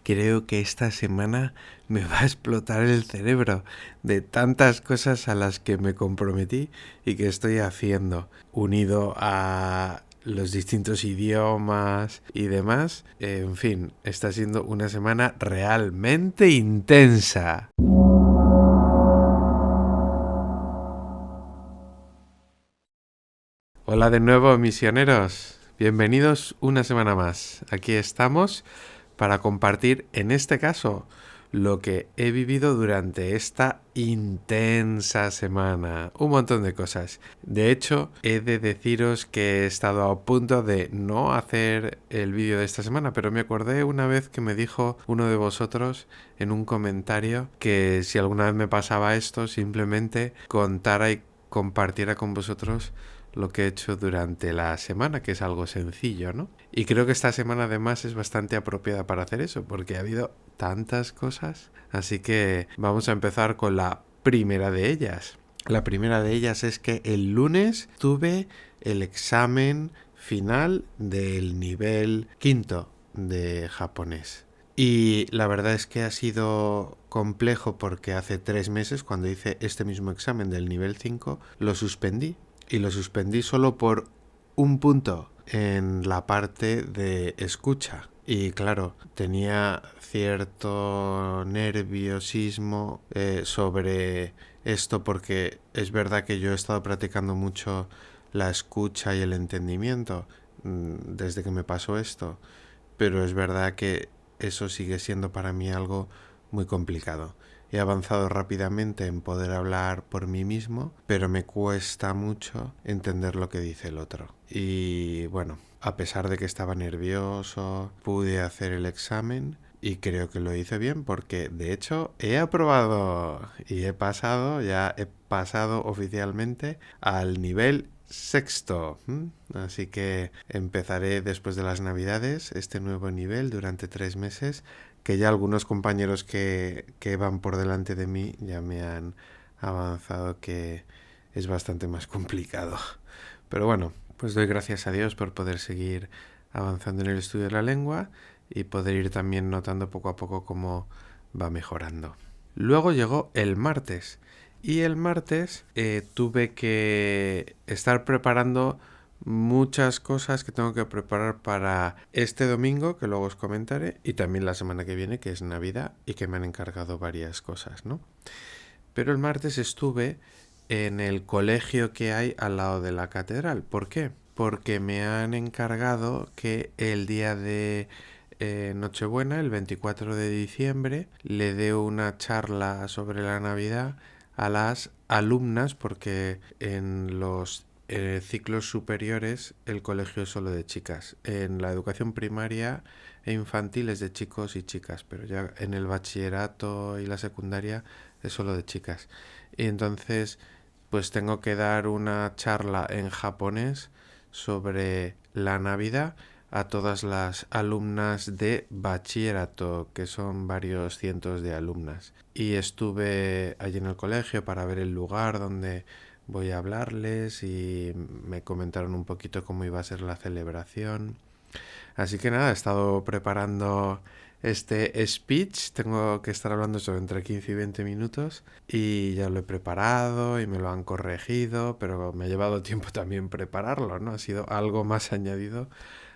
creo que esta semana me va a explotar el cerebro de tantas cosas a las que me comprometí y que estoy haciendo, unido a los distintos idiomas y demás. En fin, está siendo una semana realmente intensa. Hola de nuevo, misioneros. Bienvenidos una semana más. Aquí estamos para compartir, en este caso, lo que he vivido durante esta intensa semana. Un montón de cosas. De hecho, he de deciros que he estado a punto de no hacer el vídeo de esta semana, pero me acordé una vez que me dijo uno de vosotros en un comentario que si alguna vez me pasaba esto, simplemente contara y compartiera con vosotros lo que he hecho durante la semana, que es algo sencillo, ¿no? Y creo que esta semana además es bastante apropiada para hacer eso, porque ha habido tantas cosas. Así que vamos a empezar con la primera de ellas. La primera de ellas es que el lunes tuve el examen final del nivel quinto de japonés. Y la verdad es que ha sido complejo porque hace 3 meses, cuando hice este mismo examen del nivel 5, lo suspendí. Y lo suspendí solo por un punto en la parte de escucha. Y claro, tenía cierto nerviosismo sobre esto porque es verdad que yo he estado practicando mucho la escucha y el entendimiento desde que me pasó esto, pero es verdad que eso sigue siendo para mí algo muy complicado. He avanzado rápidamente en poder hablar por mí mismo, pero me cuesta mucho entender lo que dice el otro. Y bueno, a pesar de que estaba nervioso, pude hacer el examen y creo que lo hice bien porque de hecho he aprobado y ya he pasado oficialmente al nivel sexto. Así que empezaré después de las navidades este nuevo nivel durante 3 meses, que ya algunos compañeros que van por delante de mí ya me han avanzado que es bastante más complicado. Pero bueno, pues doy gracias a Dios por poder seguir avanzando en el estudio de la lengua y poder ir también notando poco a poco cómo va mejorando. Luego llegó el martes y el martes tuve que estar preparando muchas cosas que tengo que preparar para este domingo, que luego os comentaré, y también la semana que viene, que es Navidad, y que me han encargado varias cosas, ¿no? Pero el martes estuve en el colegio que hay al lado de la catedral. ¿Por qué? Porque me han encargado que el día de Nochebuena, el 24 de diciembre, le dé una charla sobre la Navidad a las alumnas, porque en los ciclos superiores el colegio es solo de chicas. En la educación primaria e infantil es de chicos y chicas, pero ya en el bachillerato y la secundaria es solo de chicas. Y entonces pues tengo que dar una charla en japonés sobre la Navidad a todas las alumnas de bachillerato, que son varios cientos de alumnas. Y estuve allí en el colegio para ver el lugar donde voy a hablarles y me comentaron un poquito cómo iba a ser la celebración. Así que nada, he estado preparando este speech. Tengo que estar hablando sobre entre 15 y 20 minutos y ya lo he preparado y me lo han corregido, pero me ha llevado tiempo también prepararlo, ¿no? Ha sido algo más añadido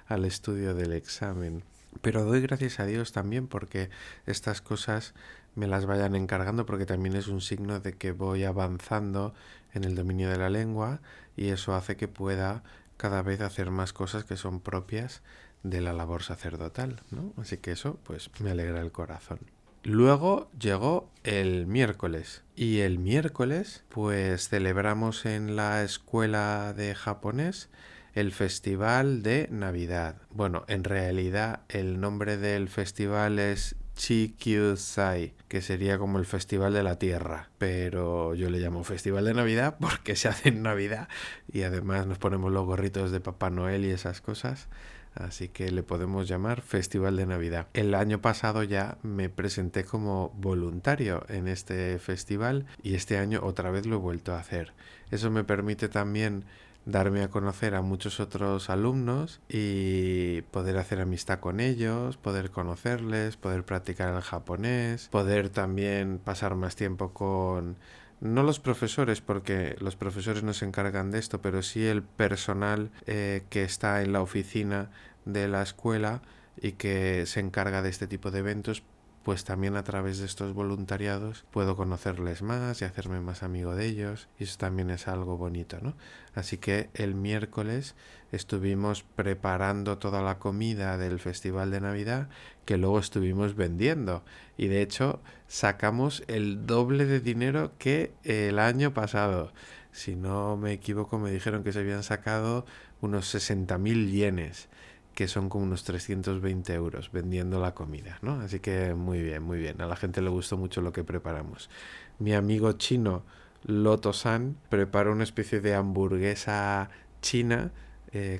al estudio del examen. Pero doy gracias a Dios también porque estas cosas me las vayan encargando, porque también es un signo de que voy avanzando en el dominio de la lengua y eso hace que pueda cada vez hacer más cosas que son propias de la labor sacerdotal, ¿no? Así que eso pues me alegra el corazón. Luego llegó el miércoles y el miércoles pues celebramos en la escuela de japonés el festival de Navidad. Bueno, en realidad el nombre del festival es Chikyusai, que sería como el festival de la tierra, pero yo le llamo festival de Navidad porque se hace en Navidad y además nos ponemos los gorritos de Papá Noel y esas cosas. Así que le podemos llamar Festival de Navidad. El año pasado ya me presenté como voluntario en este festival y este año otra vez lo he vuelto a hacer. Eso me permite también darme a conocer a muchos otros alumnos y poder hacer amistad con ellos, poder conocerles, poder practicar el japonés, poder también pasar más tiempo con no los profesores, porque los profesores no se encargan de esto, pero sí el personal que está en la oficina de la escuela y que se encarga de este tipo de eventos, pues también a través de estos voluntariados puedo conocerles más y hacerme más amigo de ellos, y eso también es algo bonito, ¿no? Así que el miércoles estuvimos preparando toda la comida del Festival de Navidad, que luego estuvimos vendiendo, y de hecho sacamos el doble de dinero que el año pasado. Si no me equivoco, me dijeron que se habían sacado unos 60.000 yenes, que son como unos 320 euros vendiendo la comida, ¿no? Así que muy bien, muy bien. A la gente le gustó mucho lo que preparamos. Mi amigo chino, Loto-san, preparó una especie de hamburguesa china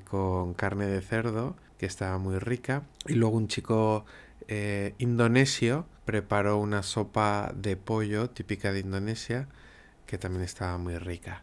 con carne de cerdo, que estaba muy rica. Y luego un chico indonesio preparó una sopa de pollo típica de Indonesia, que también estaba muy rica,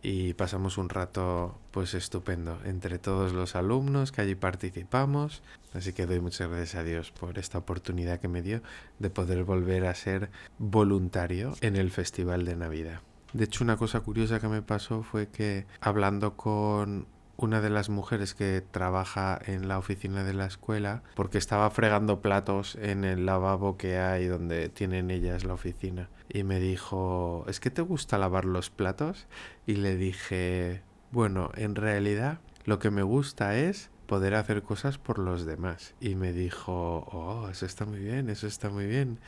y pasamos un rato pues estupendo entre todos los alumnos que allí participamos, así que doy muchas gracias a Dios por esta oportunidad que me dio de poder volver a ser voluntario en el Festival de Navidad. De hecho, una cosa curiosa que me pasó fue que, hablando con una de las mujeres que trabaja en la oficina de la escuela, porque estaba fregando platos en el lavabo que hay donde tienen ellas la oficina, y me dijo, ¿es que te gusta lavar los platos? Y le dije, bueno, en realidad lo que me gusta es poder hacer cosas por los demás. Y me dijo, oh, eso está muy bien, eso está muy bien.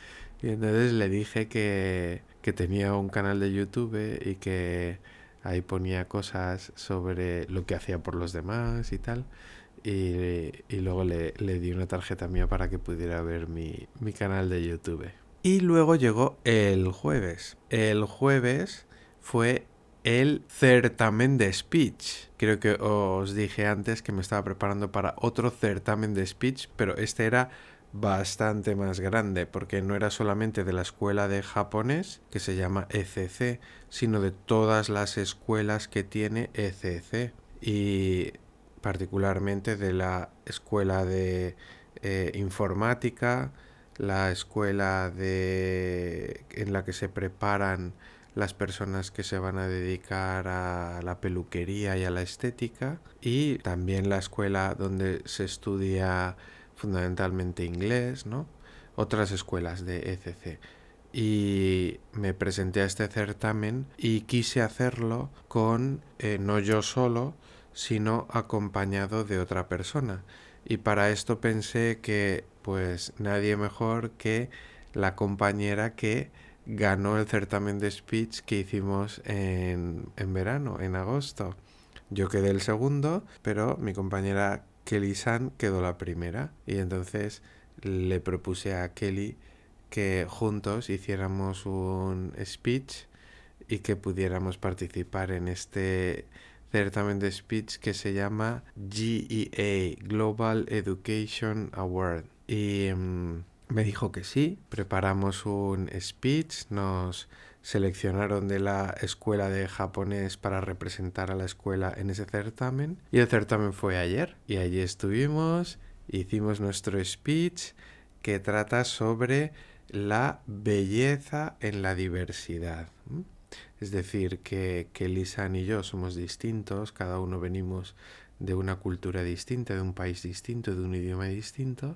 Y entonces le dije que tenía un canal de YouTube y que ahí ponía cosas sobre lo que hacía por los demás y tal. Y luego le di una tarjeta mía para que pudiera ver mi canal de YouTube. Y luego llegó el jueves. El jueves fue el certamen de speech. Creo que os dije antes que me estaba preparando para otro certamen de speech, pero este era bastante más grande, porque no era solamente de la escuela de japonés, que se llama ECC, sino de todas las escuelas que tiene ECC, y particularmente de la escuela de informática, la escuela en la que se preparan las personas que se van a dedicar a la peluquería y a la estética, y también la escuela donde se estudia fundamentalmente inglés, ¿no? Otras escuelas de ECC. Y me presenté a este certamen y quise hacerlo con, no yo solo, sino acompañado de otra persona. Y para esto pensé que pues nadie mejor que la compañera que ganó el certamen de speech que hicimos en verano, en agosto. Yo quedé el segundo, pero mi compañera Kelly San quedó la primera. Y entonces le propuse a Kelly que juntos hiciéramos un speech y que pudiéramos participar en este certamen de speech que se llama GEA, Global Education Award. Y me dijo que sí, preparamos un speech, nos seleccionaron de la escuela de japonés para representar a la escuela en ese certamen, y el certamen fue ayer, y allí estuvimos, hicimos nuestro speech que trata sobre la belleza en la diversidad. Es decir, que Lisan y yo somos distintos, cada uno venimos de una cultura distinta, de un país distinto, de un idioma distinto,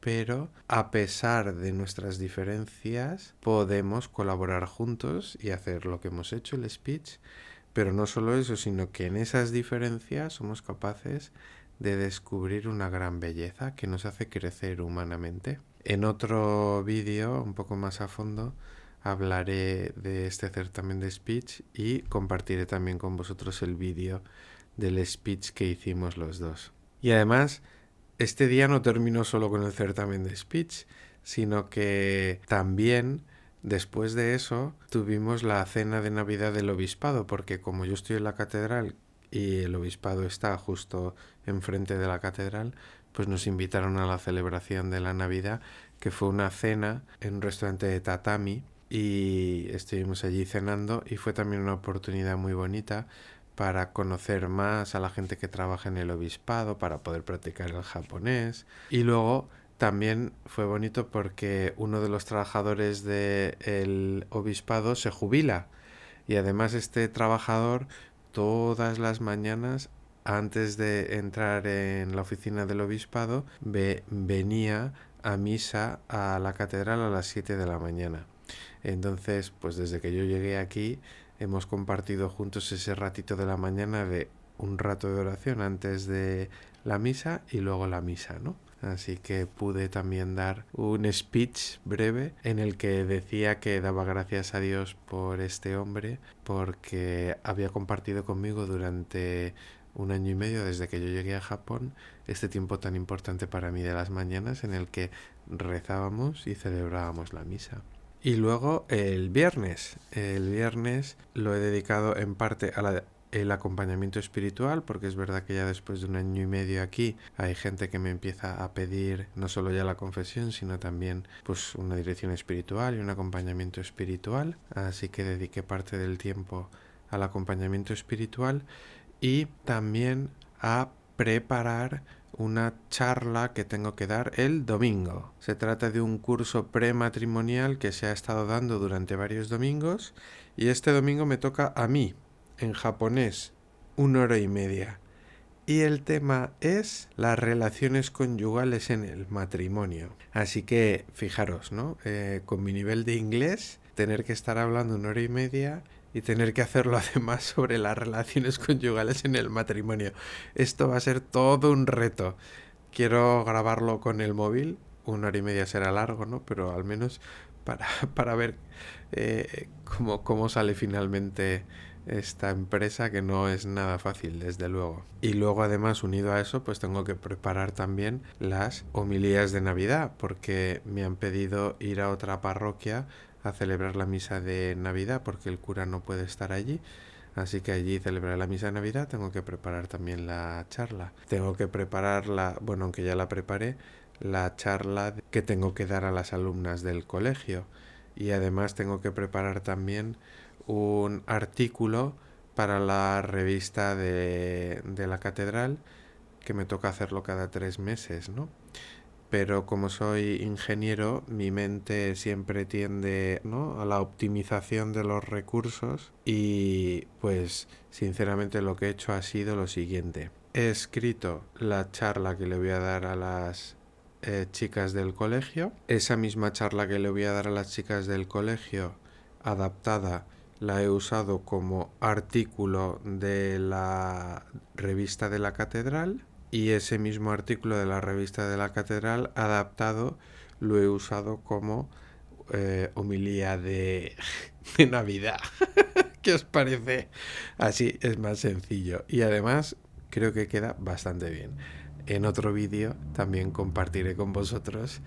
pero a pesar de nuestras diferencias podemos colaborar juntos y hacer lo que hemos hecho, el speech. Pero no solo eso, sino que en esas diferencias somos capaces de descubrir una gran belleza que nos hace crecer humanamente. En otro vídeo, un poco más a fondo, hablaré de este certamen de speech y compartiré también con vosotros el vídeo del speech que hicimos los dos. Y además, este día no terminó solo con el certamen de speech, sino que también después de eso tuvimos la cena de Navidad del obispado, porque como yo estoy en la catedral y el obispado está justo enfrente de la catedral, pues nos invitaron a la celebración de la Navidad, que fue una cena en un restaurante de tatami, y estuvimos allí cenando, y fue también una oportunidad muy bonita para conocer más a la gente que trabaja en el obispado, para poder practicar el japonés. Y luego también fue bonito porque uno de los trabajadores del obispado se jubila. Y además este trabajador todas las mañanas, antes de entrar en la oficina del obispado, venía a misa a la catedral a las 7 de la mañana. Entonces, pues desde que yo llegué aquí, hemos compartido juntos ese ratito de la mañana de un rato de oración antes de la misa y luego la misa, ¿no? Así que pude también dar un speech breve en el que decía que daba gracias a Dios por este hombre porque había compartido conmigo durante un año y medio desde que yo llegué a Japón este tiempo tan importante para mí de las mañanas en el que rezábamos y celebrábamos la misa. Y luego el viernes lo he dedicado en parte a el acompañamiento espiritual, porque es verdad que ya después de un año y medio aquí hay gente que me empieza a pedir no solo ya la confesión, sino también pues una dirección espiritual y un acompañamiento espiritual, así que dediqué parte del tiempo al acompañamiento espiritual y también a preparar una charla que tengo que dar el domingo. Se trata de un curso prematrimonial que se ha estado dando durante varios domingos y este domingo me toca a mí, en japonés, 1 hora y media. Y el tema es las relaciones conyugales en el matrimonio. Así que fijaros, ¿no? Con mi nivel de inglés, tener que estar hablando 1 hora y media y tener que hacerlo además sobre las relaciones conyugales en el matrimonio. Esto va a ser todo un reto. Quiero grabarlo con el móvil. 1 hora y media será largo, ¿no? Pero al menos para ver cómo sale finalmente esta empresa, que no es nada fácil, desde luego. Y luego además, unido a eso, pues tengo que preparar también las homilías de Navidad, porque me han pedido ir a otra parroquia a celebrar la misa de Navidad, porque el cura no puede estar allí. Así que allí celebrar la misa de Navidad, tengo que preparar también la charla. Tengo que prepararla, bueno, aunque ya la preparé, la charla que tengo que dar a las alumnas del colegio. Y además tengo que preparar también un artículo para la revista de la catedral, que me toca hacerlo cada 3 meses, ¿no? Pero como soy ingeniero, mi mente siempre tiende, ¿no?, a la optimización de los recursos y pues sinceramente lo que he hecho ha sido lo siguiente. He escrito la charla que le voy a dar a las chicas del colegio. Esa misma charla que le voy a dar a las chicas del colegio, adaptada, la he usado como artículo de la revista de la catedral. Y ese mismo artículo de la revista de la catedral adaptado lo he usado como homilía de Navidad. ¿Qué os parece? Así es más sencillo y además creo que queda bastante bien. En otro vídeo también compartiré con vosotros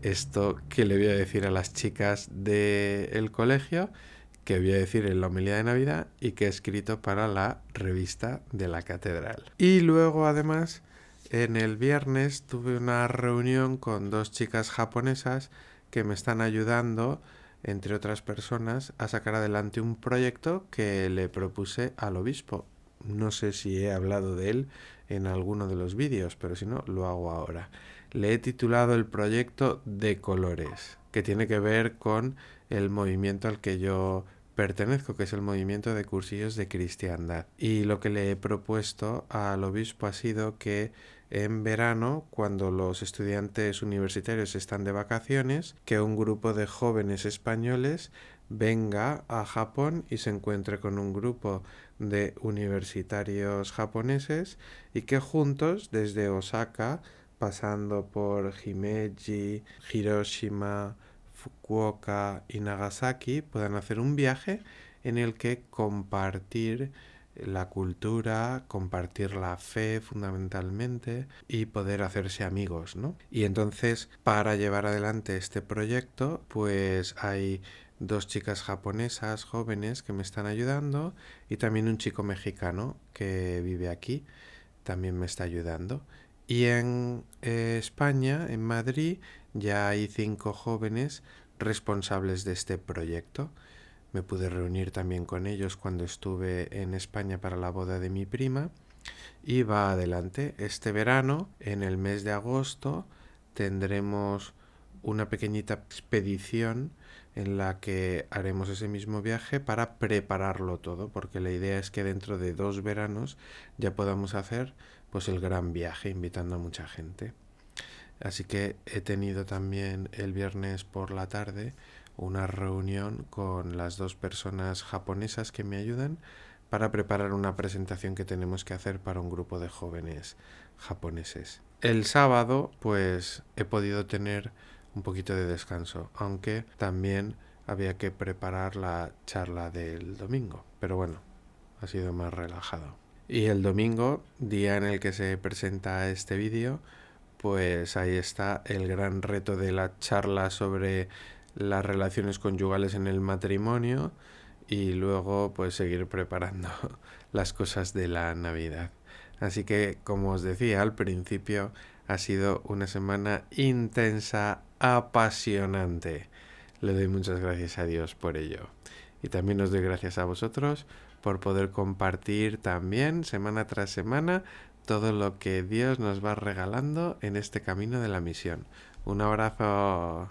esto que le voy a decir a las chicas del colegio, que voy a decir en la homilía de Navidad y que he escrito para la revista de la catedral. Y luego además en el viernes tuve una reunión con 2 chicas japonesas que me están ayudando, entre otras personas, a sacar adelante un proyecto que le propuse al obispo. No sé si he hablado de él en alguno de los vídeos, pero si no, lo hago ahora. Le he titulado el proyecto de colores, que tiene que ver con el movimiento al que yo pertenezco, que es el movimiento de cursillos de cristiandad. Y lo que le he propuesto al obispo ha sido que en verano, cuando los estudiantes universitarios están de vacaciones, que un grupo de jóvenes españoles venga a Japón y se encuentre con un grupo de universitarios japoneses y que juntos, desde Osaka, pasando por Himeji, Hiroshima, Fukuoka y Nagasaki, puedan hacer un viaje en el que compartir la cultura, compartir la fe fundamentalmente y poder hacerse amigos, ¿no? Y entonces, para llevar adelante este proyecto, pues hay 2 chicas japonesas jóvenes que me están ayudando y también un chico mexicano que vive aquí, también me está ayudando. Y en España, en Madrid, ya hay 5 jóvenes responsables de este proyecto. Me pude reunir también con ellos cuando estuve en España para la boda de mi prima. Y va adelante. Este verano, en el mes de agosto, tendremos una pequeñita expedición en la que haremos ese mismo viaje para prepararlo todo, porque la idea es que dentro de 2 veranos ya podamos hacer pues el gran viaje invitando a mucha gente. Así que he tenido también el viernes por la tarde una reunión con las 2 personas japonesas que me ayudan para preparar una presentación que tenemos que hacer para un grupo de jóvenes japoneses. El sábado pues he podido tener un poquito de descanso, aunque también había que preparar la charla del domingo, pero bueno, ha sido más relajado. Y el domingo, día en el que se presenta este vídeo, pues ahí está el gran reto de la charla sobre las relaciones conyugales en el matrimonio y luego pues seguir preparando las cosas de la Navidad. Así que, como os decía al principio, ha sido una semana intensa, apasionante. Le doy muchas gracias a Dios por ello. Y también os doy gracias a vosotros por poder compartir también semana tras semana todo lo que Dios nos va regalando en este camino de la misión. Un abrazo.